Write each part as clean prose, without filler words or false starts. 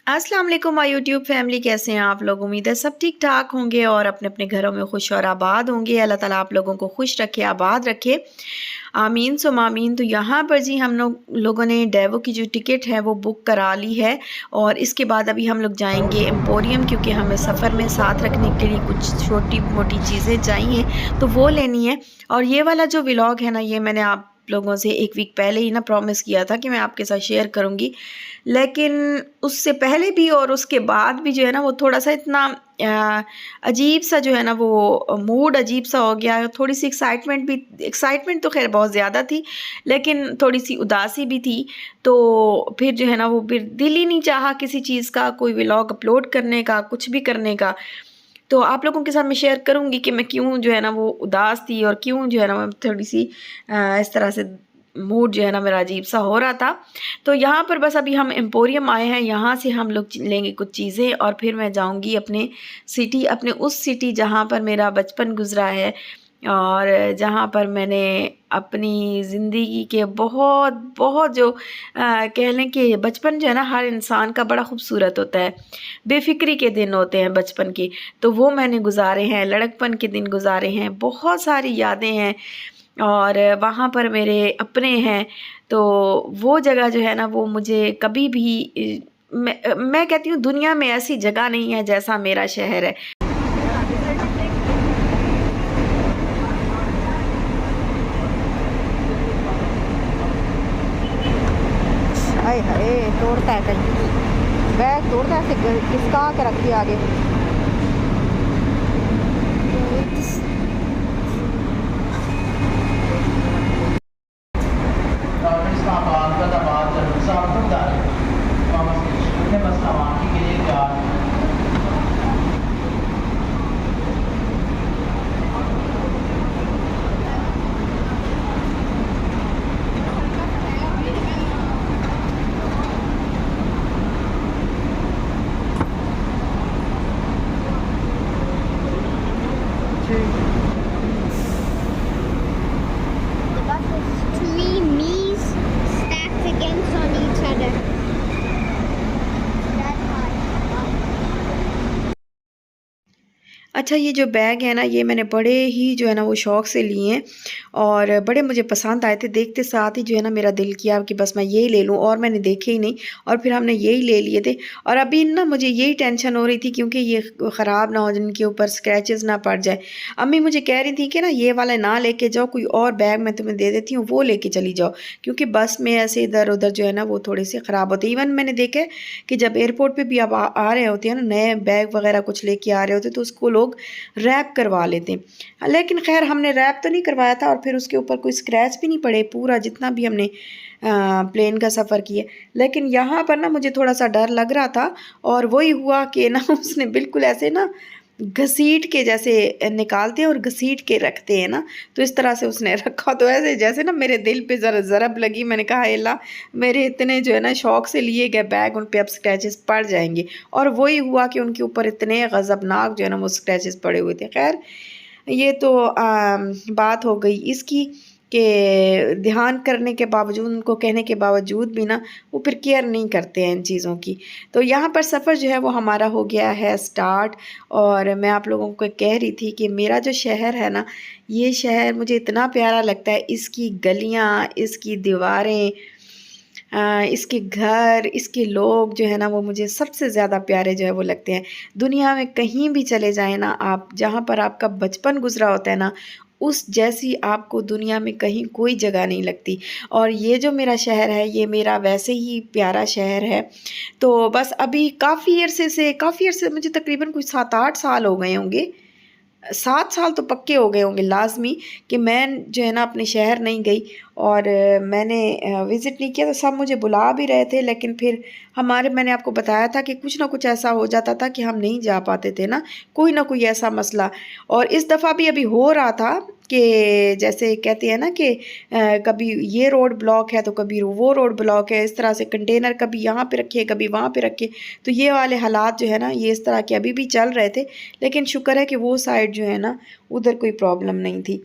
अस्सलाम वालेकुम my YouTube family, कैसे हैं आप लोग। उम्मीद है सब ठीक ठाक होंगे और अपने अपने घरों में खुश और आबाद होंगे। अल्लाह ताला आप लोगों को खुश रखे, आबाद रखे, आमीन सुम आमीन। तो यहाँ पर जी हम लोगों ने डेवो की जो टिकट है वो बुक करा ली है और इसके बाद अभी हम लोग जाएंगे एम्पोरियम, क्योंकि हमें सफ़र में साथ रखने के लिए कुछ छोटी मोटी चीज़ें चाहिए तो वो लेनी है। और ये वाला जो व्लॉग है ना, ये मैंने आप लोगों से एक वीक पहले ही ना प्रॉमिस किया था कि मैं आपके साथ शेयर करूँगी, लेकिन उससे पहले भी और उसके बाद भी जो है ना वो थोड़ा सा इतना अजीब सा जो है ना वो मूड अजीब सा हो गया। थोड़ी सी एक्साइटमेंट तो खैर बहुत ज़्यादा थी, लेकिन थोड़ी सी उदासी भी थी। तो फिर जो है ना वो फिर दिल ही नहीं चाहा किसी चीज़ का, कोई व्लॉग अपलोड करने का, कुछ भी करने का। तो आप लोगों के साथ मैं शेयर करूँगी कि मैं क्यों जो है ना वो उदास थी और क्यों जो है ना मैं थोड़ी सी इस तरह से मूड जो है ना मेरा अजीब सा हो रहा था। तो यहाँ पर बस अभी हम एम्पोरियम आए हैं, यहाँ से हम लोग लेंगे कुछ चीज़ें और फिर मैं जाऊँगी अपने उस सिटी जहाँ पर मेरा बचपन गुज़रा है और जहाँ पर मैंने अपनी ज़िंदगी के बहुत बहुत जो कह लें कि बचपन जो है ना हर इंसान का बड़ा खूबसूरत होता है। बेफ़िक्री के दिन होते हैं बचपन के, तो वो मैंने गुज़ारे हैं, लड़कपन के दिन गुज़ारे हैं, बहुत सारी यादें हैं और वहाँ पर मेरे अपने हैं। तो वो जगह जो है ना वो मुझे कभी भी मैं कहती हूँ दुनिया में ऐसी जगह नहीं है जैसा मेरा शहर है। हाय हाय, तोड़ता है कहीं बैग, तोड़ता है ऐसे किसका के रखी आगे। The bus is three me's stacked against on each other. That high. अच्छा, ये जो बैग है ना ये मैंने बड़े ही जो है ना वो शौक़ से लिए हैं और बड़े मुझे पसंद आए थे। देखते साथ ही जो है ना मेरा दिल किया कि बस मैं यही ले लूँ और मैंने देखे ही नहीं और फिर हमने यही ले लिए थे। और अभी ना मुझे यही टेंशन हो रही थी क्योंकि ये ख़राब ना हो, जिनके ऊपर स्क्रैचेस ना पड़ जाए। अम्मी मुझे कह रही थी कि ना ये वाला ना लेके जाओ, कोई और बैग मैं तुम्हें दे देती हूँ वो लेके चली जाओ, क्योंकि बस में ऐसे इधर उधर जो है ना वो थोड़े से ख़राब होते हैं। इवन मैंने देखा है कि जब एयरपोर्ट पे भी अब आ रहे होते हैं ना नए बैग वगैरह कुछ लेके आ रहे होते तो उसको लोग रैप करवा लेते हैं, लेकिन खैर हमने रैप तो नहीं करवाया था और फिर उसके ऊपर कोई स्क्रैच भी नहीं पड़े पूरा जितना भी हमने प्लेन का सफ़र किया। लेकिन यहाँ पर ना मुझे थोड़ा सा डर लग रहा था और वही हुआ कि ना उसने बिल्कुल ऐसे ना घसीट के जैसे निकालते हैं और घसीट के रखते हैं ना, तो इस तरह से उसने रखा तो ऐसे जैसे ना मेरे दिल पे ज़रा ज़रब लगी। मैंने कहा अल्लाह, मेरे इतने जो है ना शौक़ से लिए गए बैग उन पे अब स्क्रैचेस पड़ जाएंगे। और वही हुआ कि उनके ऊपर इतने गज़बनाक जो है ना वो स्क्रैचेस पड़े हुए थे। खैर ये तो बात हो गई इसकी कि ध्यान करने के बावजूद, उनको कहने के बावजूद भी ना वो फिर केयर नहीं करते हैं इन चीज़ों की। तो यहाँ पर सफ़र जो है वो हमारा हो गया है स्टार्ट और मैं आप लोगों को कह रही थी कि मेरा जो शहर है ना, ये शहर मुझे इतना प्यारा लगता है। इसकी गलियाँ, इसकी दीवारें, इसके घर, इसके लोग जो है ना वो मुझे सबसे ज़्यादा प्यारे जो है वो लगते हैं। दुनिया में कहीं भी चले जाएँ ना आप, जहाँ पर आपका बचपन गुज़रा होता है ना, उस जैसी आपको दुनिया में कहीं कोई जगह नहीं लगती। और ये जो मेरा शहर है ये मेरा वैसे ही प्यारा शहर है। तो बस अभी काफ़ी अरसे मुझे तकरीबन कुछ 7-8 साल हो गए होंगे, 7 साल तो पक्के हो गए होंगे लाज़मी, कि मैं जो है ना अपने शहर नहीं गई और मैंने विज़िट नहीं किया। तो सब मुझे बुला भी रहे थे, लेकिन फिर मैंने आपको बताया था कि कुछ ना कुछ ऐसा हो जाता था कि हम नहीं जा पाते थे ना, कोई ना कोई ऐसा मसला। और इस दफ़ा भी अभी हो रहा था कि जैसे कहते हैं ना कि कभी ये रोड ब्लॉक है तो कभी वो रोड ब्लॉक है, इस तरह से कंटेनर कभी यहाँ पे रखे कभी वहाँ पे रखे। तो ये वाले हालात जो है ना ये इस तरह के अभी भी चल रहे थे, लेकिन शुक्र है कि वो साइड जो है ना उधर कोई प्रॉब्लम नहीं थी।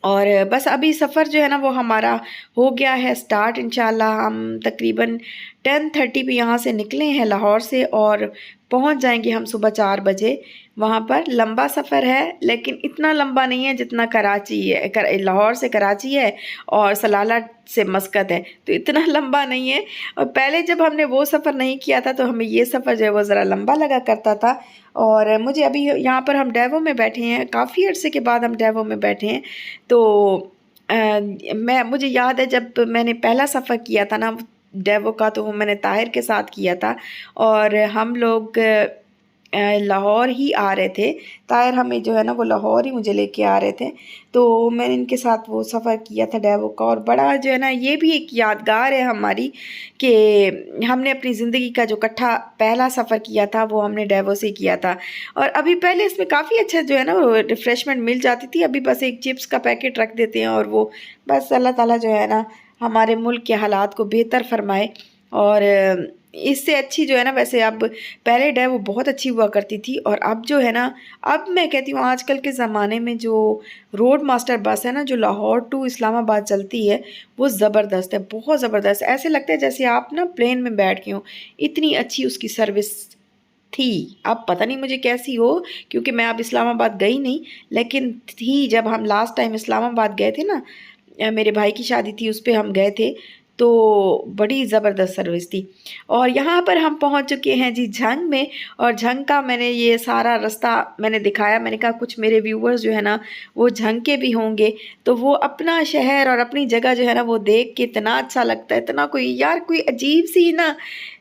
और बस अभी सफ़र जो है ना वो हमारा हो गया है स्टार्ट इंशाल्लाह। हम तकरीबन 10:30 पे यहाँ से निकले हैं लाहौर से और पहुँच जाएंगे हम सुबह 4 बजे वहाँ पर। लंबा सफ़र है लेकिन इतना लंबा नहीं है जितना कराची है, लाहौर से कराची है और सलाला से मस्कत है, तो इतना लंबा नहीं है। और पहले जब हमने वो सफ़र नहीं किया था तो हमें ये सफ़र जो है वो ज़रा लंबा लगा करता था। और मुझे अभी यहाँ पर हम डेवो में बैठे हैं, काफ़ी अर्से के बाद हम डेवो में बैठे हैं। तो मुझे याद है जब मैंने पहला सफ़र किया था ना डेवो का, तो वो मैंने ताहिर के साथ किया था और हम लोग लाहौर ही आ रहे थे। ताहिर हमें जो है ना वो लाहौर ही मुझे लेके आ रहे थे, तो मैंने इनके साथ वो सफ़र किया था डेवो का। और बड़ा जो है ना ये भी एक यादगार है हमारी कि हमने अपनी ज़िंदगी का जो इकट्ठा पहला सफ़र किया था वो हमने डेवो से किया था। और अभी पहले इसमें काफ़ी अच्छा जो है ना वो रिफ़्रेशमेंट मिल जाती थी, अभी बस एक चिप्स का पैकेट रख देते हैं और वो बस अल्लाह ताला जो है ना हमारे मुल्क के हालात को बेहतर फरमाए। और इससे अच्छी जो है ना, वैसे अब पहले डेवो बहुत अच्छी हुआ करती थी और अब जो है ना, अब मैं कहती हूँ आजकल के ज़माने में जो रोड मास्टर बस है ना जो लाहौर टू इस्लामाबाद चलती है वो ज़बरदस्त है, बहुत ज़बरदस्त। ऐसे लगता है जैसे आप ना प्लेन में बैठ गए हो, इतनी अच्छी उसकी सर्विस थी। अब पता नहीं मुझे कैसी हो क्योंकि मैं अब इस्लामाबाद गई नहीं, लेकिन थी जब हम लास्ट टाइम इस्लामाबाद गए थे ना, मेरे भाई की शादी थी उस पर हम गए थे, तो बड़ी ज़बरदस्त सर्विस थी। और यहाँ पर हम पहुँच चुके हैं जी झंग में। और झंग का मैंने ये सारा रास्ता मैंने दिखाया, मैंने कहा कुछ मेरे व्यूवर्स जो है ना वो झंग के भी होंगे, तो वो अपना शहर और अपनी जगह जो है ना वो देख के इतना अच्छा लगता है, इतना कोई यार कोई अजीब सी ना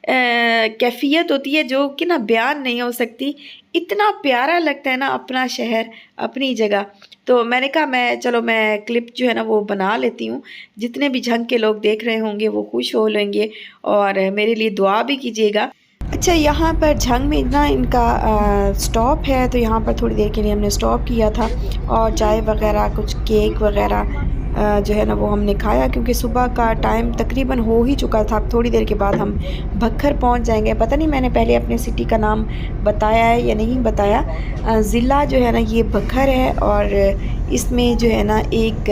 कैफियत होती है जो कि ना बयान नहीं हो सकती। इतना प्यारा लगता है ना अपना शहर अपनी जगह। तो मैंने कहा मैं क्लिप जो है ना वो बना लेती हूँ, जितने भी झंग के लोग देख रहे होंगे वो खुश हो लेंगे और मेरे लिए दुआ भी कीजिएगा। अच्छा, यहाँ पर झंग में ना इनका स्टॉप है, तो यहाँ पर थोड़ी देर के लिए हमने स्टॉप किया था और चाय वगैरह कुछ केक वगैरह जो है ना वो हमने खाया क्योंकि सुबह का टाइम तकरीबन हो ही चुका था। अब थोड़ी देर के बाद हम भक्खर पहुँच जाएंगे। पता नहीं मैंने पहले अपने सिटी का नाम बताया है या नहीं बताया। ज़िला जो है ना ये भक्खर है और इसमें जो है ना एक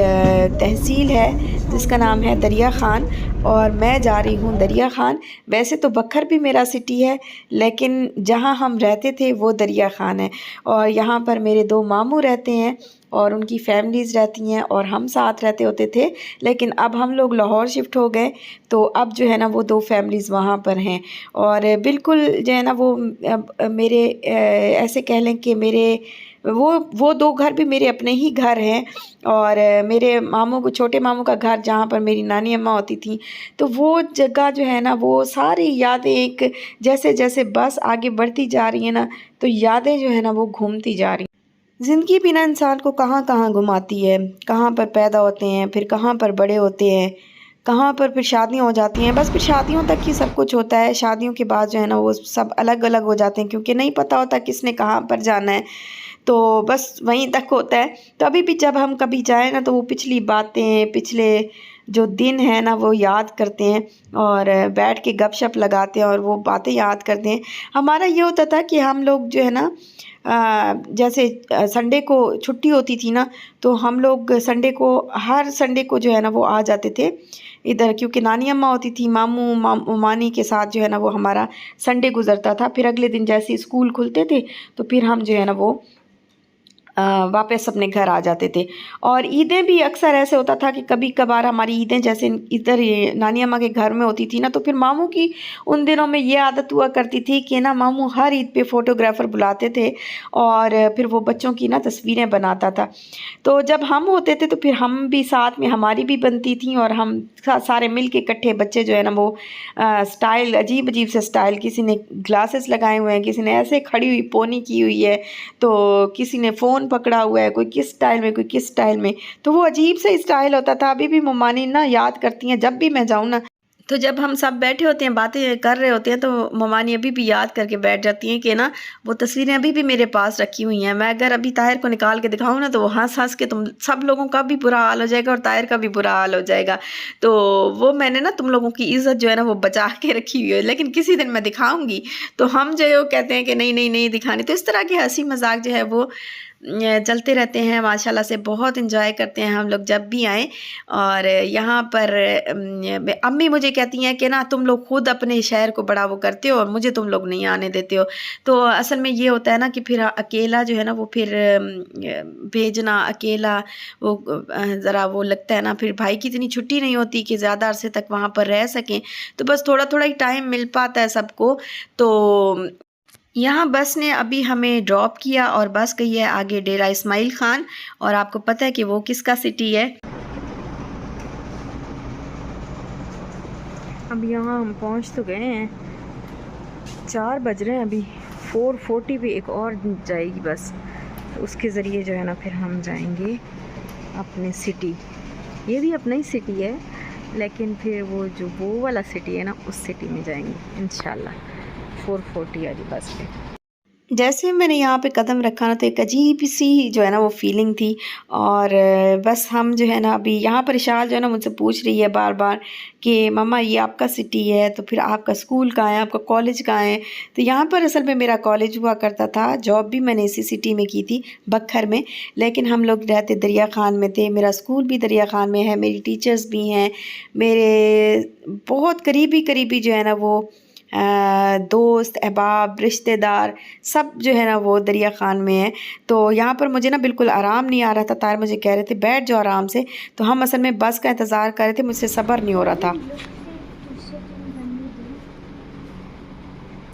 तहसील है जिसका नाम है दरिया ख़ान और मैं जा रही हूँ दरिया ख़ान। वैसे तो भक्खर भी मेरा सिटी है लेकिन जहाँ हम रहते थे वो दरिया ख़ान है। और यहाँ पर मेरे 2 मामू रहते हैं और उनकी फैमिलीज़ रहती हैं और हम साथ रहते होते थे, लेकिन अब हम लोग लाहौर शिफ्ट हो गए, तो अब जो है ना वो 2 फैमिलीज़ वहाँ पर हैं। और बिल्कुल जो है ना वो मेरे ऐसे कह लें कि मेरे वो 2 घर भी मेरे अपने ही घर हैं। और मेरे मामू को, छोटे मामू का घर जहाँ पर मेरी नानी अम्मा होती थी, तो वो जगह जो है ना वो सारी यादें एक जैसे जैसे बस आगे बढ़ती जा रही है ना, तो यादें जो है ना वो घूमती जा रही। ज़िंदगी भी ना इंसान को कहाँ कहाँ घुमाती है, कहाँ पर पैदा होते हैं, फिर कहाँ पर बड़े होते हैं, कहाँ पर फिर शादियाँ हो जाती हैं। बस फिर शादियों तक ही सब कुछ होता है, शादियों के बाद जो है ना वो सब अलग अलग हो जाते हैं क्योंकि नहीं पता होता किसने कहाँ पर जाना है, तो बस वहीं तक होता है। तो अभी भी जब हम कभी जाएँ ना तो वो पिछली बातें, पिछले जो दिन है ना वो याद करते हैं और बैठ के गपशप लगाते हैं और वो बातें याद करते हैं। हमारा ये होता था कि हम लोग जो है ना जैसे संडे को छुट्टी होती थी ना, तो हम लोग हर संडे को जो है ना वो आ जाते थे इधर, क्योंकि नानी अम्मा होती थी, मामू मानी के साथ जो है ना वो हमारा संडे गुजरता था। फिर अगले दिन जैसे स्कूल खुलते थे तो फिर हम जो है ना वो वापस अपने घर आ जाते थे। और ईदें भी अक्सर ऐसे होता था कि कभी कभार हमारी ईदें जैसे इधर नानी अम्मा के घर में होती थी ना, तो फिर मामू की उन दिनों में ये आदत हुआ करती थी कि ना मामू हर ईद पे फ़ोटोग्राफ़र बुलाते थे और फिर वो बच्चों की ना तस्वीरें बनाता था। तो जब हम होते थे तो फिर हम भी साथ में हमारी भी बनती थी और हम सारे मिल के इकट्ठे बच्चे जो है ना वो स्टाइल अजीब अजीब से स्टाइल, किसी ने ग्लासेस लगाए हुए हैं, किसी ने ऐसे खड़ी हुई पोनी की हुई है, तो किसी ने फ़ोन पकड़ा हुआ है, कोई किस स्टाइल में कोई किस स्टाइल में, तो वो अजीब सा स्टाइल होता था। अभी भी ममानी ना याद करती हैं जब भी मैं जाऊँ ना, तो जब हम सब बैठे होते हैं बातें कर रहे होते हैं तो ममानी अभी भी याद करके बैठ जाती हैं कि ना वो तस्वीरें अभी भी मेरे पास रखी हुई हैं। मैं अगर अभी ताहिर को निकाल के दिखाऊँ ना तो वो हंस हंस के तुम सब लोगों का भी बुरा हाल हो जाएगा और ताहिर का भी बुरा हाल हो जाएगा। तो वो मैंने ना तुम लोगों की इज़्ज़त जो है ना वो बचा के रखी हुई है, लेकिन किसी दिन मैं दिखाऊँगी तो हम जो है वो कहते हैं कि नहीं नहीं नहीं दिखानी। तो इस तरह की हंसी मजाक जो है वो चलते रहते हैं माशाल्लाह से, बहुत इंजॉय करते हैं हम लोग जब भी आएँ। और यहाँ पर अम्मी मुझे कहती हैं कि ना तुम लोग खुद अपने शहर को बड़ा वो करते हो और मुझे तुम लोग नहीं आने देते हो। तो असल में ये होता है ना कि फिर अकेला जो है ना वो फिर भेजना अकेला वो ज़रा वो लगता है ना, फिर भाई की इतनी छुट्टी नहीं होती कि ज़्यादा अरसे तक वहाँ पर रह सकें, तो बस थोड़ा-थोड़ा ही टाइम मिल पाता है सबको। तो यहाँ बस ने अभी हमें ड्रॉप किया और बस गई है आगे डेरा इस्माइल खान, और आपको पता है कि वो किसका सिटी है। अब यहाँ हम पहुँच तो गए हैं, 4 बज रहे हैं अभी, 4:40 पे एक और जाएगी बस, तो उसके ज़रिए जो है ना फिर हम जाएंगे अपने सिटी। ये भी अपना ही सिटी है, लेकिन फिर वो वाला सिटी है ना, उस सिटी में जाएंगे इंशाल्लाह 4:40 वाली बस पे। जैसे मैंने यहाँ पे कदम रखा ना तो एक अजीब सी जो है ना वो फीलिंग थी। और बस हम जो है ना अभी यहाँ पर इशाल जो है ना मुझसे पूछ रही है बार बार कि मम्मा ये आपका सिटी है, तो फिर आपका स्कूल कहाँ है, आपका कॉलेज कहाँ है। तो यहाँ पर असल में मेरा कॉलेज हुआ करता था, जॉब भी मैंने इसी सिटी में की थी बखर में, लेकिन हम लोग रहते दरिया खान में थे। मेरा स्कूल भी दरिया खान में है, मेरी टीचर्स भी हैं, मेरे बहुत करीबी जो है ना वो दोस्त अहबाब रिश्तेदार सब जो है ना वो दरिया खान में है। तो यहाँ पर मुझे ना बिल्कुल आराम नहीं आ रहा था। तार मुझे कह रहे थे बैठ जाओ आराम से, तो हम असल में बस का इंतज़ार कर रहे थे, मुझसे सब्र नहीं हो रहा था।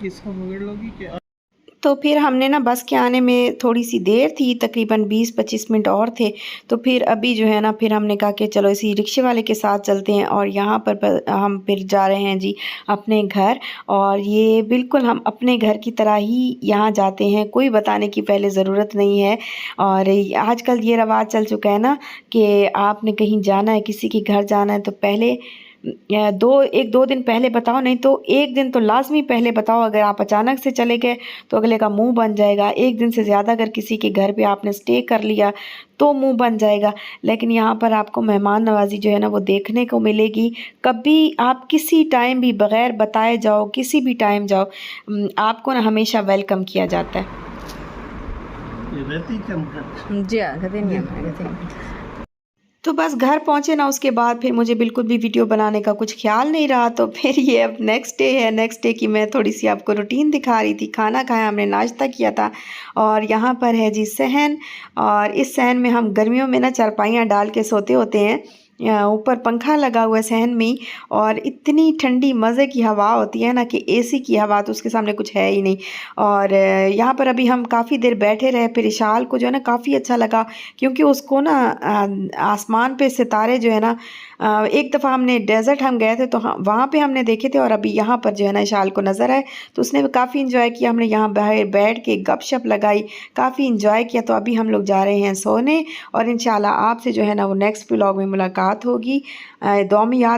इसको पकड़ लोगी क्या? तो फिर हमने ना बस के आने में थोड़ी सी देर थी, तकरीबन 20-25 मिनट और थे। तो फिर अभी जो है ना फिर हमने कहा कि चलो इसी रिक्शे वाले के साथ चलते हैं, और यहाँ पर हम फिर जा रहे हैं जी अपने घर। और ये बिल्कुल हम अपने घर की तरह ही यहाँ जाते हैं, कोई बताने की पहले ज़रूरत नहीं है। और आजकल ये रवाज चल चुका है ना कि आपने कहीं जाना है, किसी के घर जाना है, तो पहले 1-2 दिन पहले बताओ, नहीं तो 1 दिन तो लाज़मी पहले बताओ। अगर आप अचानक से चले गए तो अगले का मुंह बन जाएगा। 1 दिन से ज़्यादा अगर किसी के घर पे आपने स्टे कर लिया तो मुंह बन जाएगा। लेकिन यहाँ पर आपको मेहमान नवाज़ी जो है ना वो देखने को मिलेगी। कभी आप किसी टाइम भी बग़ैर बताए जाओ, किसी भी टाइम जाओ, आपको ना हमेशा वेलकम किया जाता है। ये रहती चमकत। जी हाँ, कहते नहीं है। तो बस घर पहुँचे ना, उसके बाद फिर मुझे बिल्कुल भी वीडियो बनाने का कुछ ख्याल नहीं रहा। तो फिर ये अब नेक्स्ट डे है, नेक्स्ट डे की मैं थोड़ी सी आपको रूटीन दिखा रही थी। खाना खाया, हमने नाश्ता किया था, और यहाँ पर है जी सहन। और इस सहन में हम गर्मियों में ना चारपाइयाँ डाल के सोते होते हैं, ऊपर पंखा लगा हुआ है सहन में, और इतनी ठंडी मज़े की हवा होती है ना कि एसी की हवा तो उसके सामने कुछ है ही नहीं। और यहाँ पर अभी हम काफ़ी देर बैठे रहे। फिर इशाल को जो है ना काफ़ी अच्छा लगा, क्योंकि उसको ना आसमान पे सितारे जो है ना, एक दफ़ा हमने डेज़र्ट हम गए थे तो वहाँ पे हमने देखे थे, और अभी यहाँ पर जो है ना इशाल को नज़र आए तो उसने भी काफ़ी इंजॉय किया। हमने यहाँ बाहर बैठ के गपशप लगाई, काफ़ी इंजॉय किया। तो अभी हम लोग जा रहे हैं सोने, और इंशाल्लाह आपसे जो है ना वो नेक्स्ट व्लॉग में मुलाकात होगी। दुआ में याद